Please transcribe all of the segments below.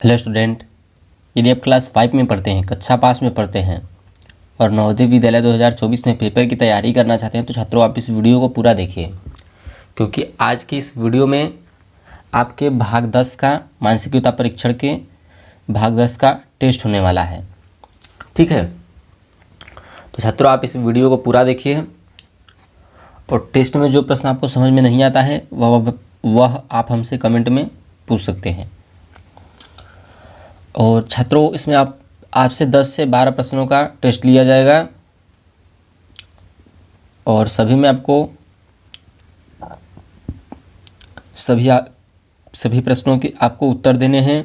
Hello student, यदि आप class 5 में पढ़ते हैं, कक्षा 5 में पढ़ते हैं और नवोदय विद्यालय 2024 में पेपर की तैयारी करना चाहते हैं तो छात्रों आप इस वीडियो को पूरा देखिए, क्योंकि आज की इस वीडियो में आपके भाग 10 का मानसिकता परीक्षण के भाग 10 का टेस्ट होने वाला है। ठीक है, तो छात्रों आप इस वीडियो को पूरा देखिए और टेस्ट में जो प्रश्न आपको समझ में नहीं आता है वह आप हमसे कमेंट में पूछ सकते हैं। और छात्रों इसमें आपसे 10 से 12 प्रश्नों का टेस्ट लिया जाएगा और सभी में आपको सभी प्रश्नों के आपको उत्तर देने हैं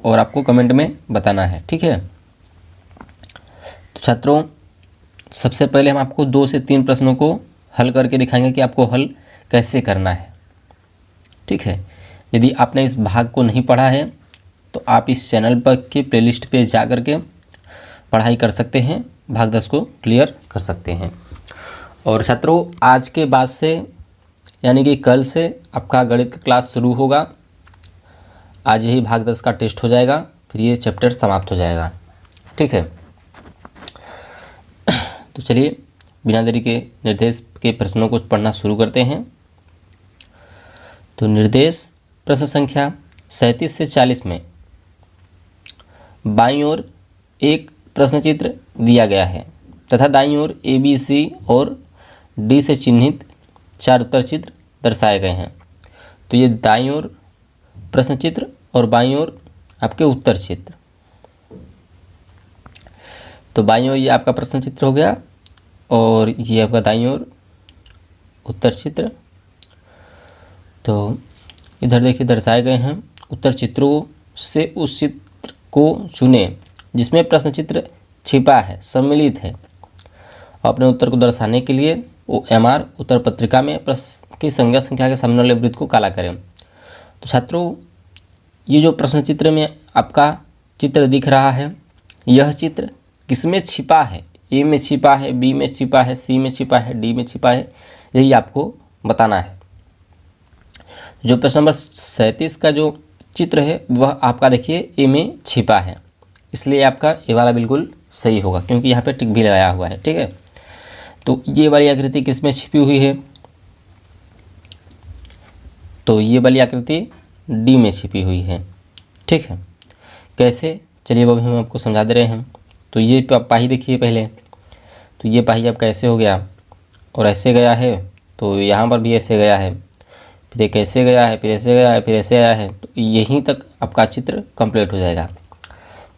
और आपको कमेंट में बताना है। ठीक है, तो छात्रों सबसे पहले हम आपको 2 से 3 प्रश्नों को हल करके दिखाएंगे कि आपको हल कैसे करना है। ठीक है, यदि आपने इस भाग को नहीं पढ़ा है तो आप इस चैनल पर के प्लेलिस्ट पे जा कर के पढ़ाई कर सकते हैं, भाग 10 को क्लियर कर सकते हैं। और छात्रों आज के बाद से यानी कि कल से आपका गणित क्लास शुरू होगा। आज ही भाग 10 का टेस्ट हो जाएगा, फिर ये चैप्टर समाप्त हो जाएगा। ठीक है, तो चलिए बिना देरी के निर्देश के प्रश्नों को पढ़ना शुरू करते हैं। तो निर्देश प्रश्न संख्या 37 से 40 में बाईं ओर एक प्रश्न चित्र दिया गया है तथा दाईं ओर ए, बी, सी और डी से चिन्हित 4 उत्तर चित्र दर्शाए गए हैं। तो ये दाईं ओर प्रश्न चित्र और बाईं ओर आपके उत्तर चित्र। तो बाईं ओर ये आपका प्रश्न चित्र हो गया और ये आपका दाईं ओर उत्तर चित्र। तो इधर देखिए दर्शाए गए हैं। उत्तर चित्रों से उस चित्र को चुनें जिसमें प्रश्न चित्र छिपा है, सम्मिलित है। अपने उत्तर को दर्शाने के लिए OMR उत्तर पत्रिका में प्रश्न की संख्या के सामने वाले वृत्त को काला करें। तो छात्रों ये जो प्रश्न चित्र में आपका चित्र दिख रहा है, यह चित्र किसमें छिपा है? A में छिपा है, B में छिपा है, C में छिपा है, D में छिपा है, यही आपको बताना है। जो प्रश्न नंबर 37 का जो चित्र है वह आपका देखिए ए में छिपा है, इसलिए आपका ए वाला बिल्कुल सही होगा क्योंकि यहाँ पे टिक भी लगाया हुआ है। ठीक है, तो ये वाली आकृति किस में छिपी हुई है? तो ये वाली आकृति डी में छिपी हुई है। ठीक है, कैसे? चलिए अब हम आपको समझा दे रहे हैं। तो ये पाही देखिए पहले, तो ये पाही आपका ऐसे हो गया और ऐसे गया है, तो यहाँ पर भी ऐसे गया है, फिर एक ऐसे गया है, फिर ऐसे गया है, फिर ऐसे आया है। तो यहीं तक आपका चित्र कंप्लीट हो जाएगा।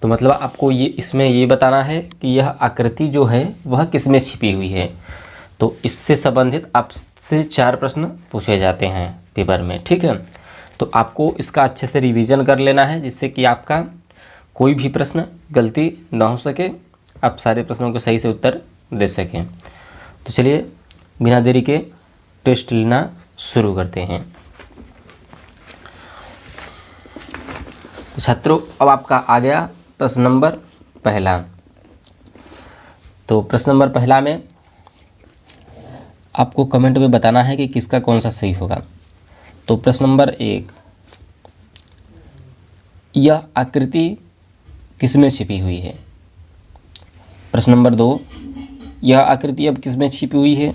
तो मतलब आपको ये इसमें ये बताना है कि यह आकृति जो है वह किस में छिपी हुई है। तो इससे संबंधित आपसे 4 प्रश्न पूछे जाते हैं पेपर में। ठीक है, तो आपको इसका अच्छे से रिवीजन कर लेना है जिससे कि आपका कोई भी प्रश्न गलती ना हो सके, आप सारे प्रश्नों के सही से उत्तर दे सकें। तो चलिए बिना देरी के टेस्ट लेना शुरू करते हैं। तो छात्रों अब आपका आ गया प्रश्न नंबर पहला। तो प्रश्न नंबर पहला में आपको कमेंट में बताना है कि किसका कौन सा सही होगा। तो प्रश्न नंबर 1, यह आकृति किसमें छिपी हुई है? प्रश्न नंबर 2, यह आकृति अब किसमें छिपी हुई है?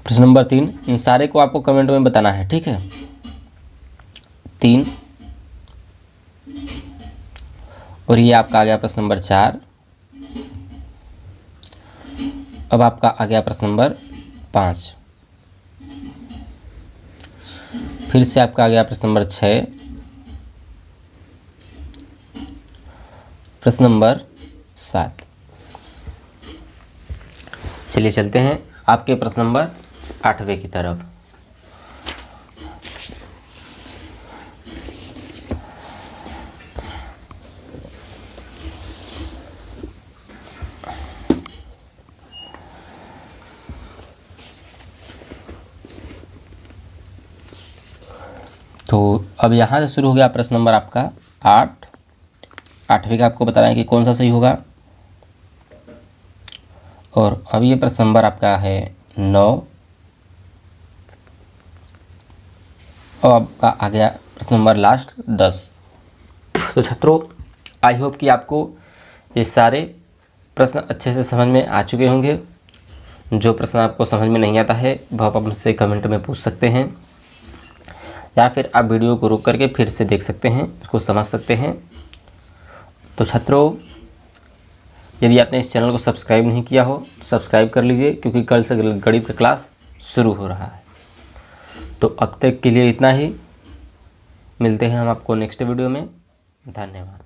प्रश्न नंबर 3, इन सारे को आपको कमेंट में बताना है। ठीक है, 3 और ये आपका आ गया प्रश्न नंबर 4। अब आपका आ गया प्रश्न नंबर 5, फिर से आपका आ गया प्रश्न नंबर 6, प्रश्न नंबर 7। चलिए चलते हैं आपके प्रश्न नंबर 8वें की तरफ। तो अब यहाँ से शुरू हो गया प्रश्न नंबर आपका 8। 8वें का आपको बताना है कि कौन सा सही होगा। और अब ये प्रश्न नंबर आपका है 9। अब आपका आ गया प्रश्न नंबर लास्ट 10। तो छात्रों आई होप कि आपको ये सारे प्रश्न अच्छे से समझ में आ चुके होंगे। जो प्रश्न आपको समझ में नहीं आता है वह आप मुझसे कमेंट में पूछ सकते हैं, या फिर आप वीडियो को रोक करके फिर से देख सकते हैं, इसको समझ सकते हैं। तो छात्रों यदि आपने इस चैनल को सब्सक्राइब नहीं किया हो सब्सक्राइब कर लीजिए, क्योंकि कल से गणित का क्लास शुरू हो रहा है। तो अब तक के लिए इतना ही, मिलते हैं हम आपको नेक्स्ट वीडियो में। धन्यवाद।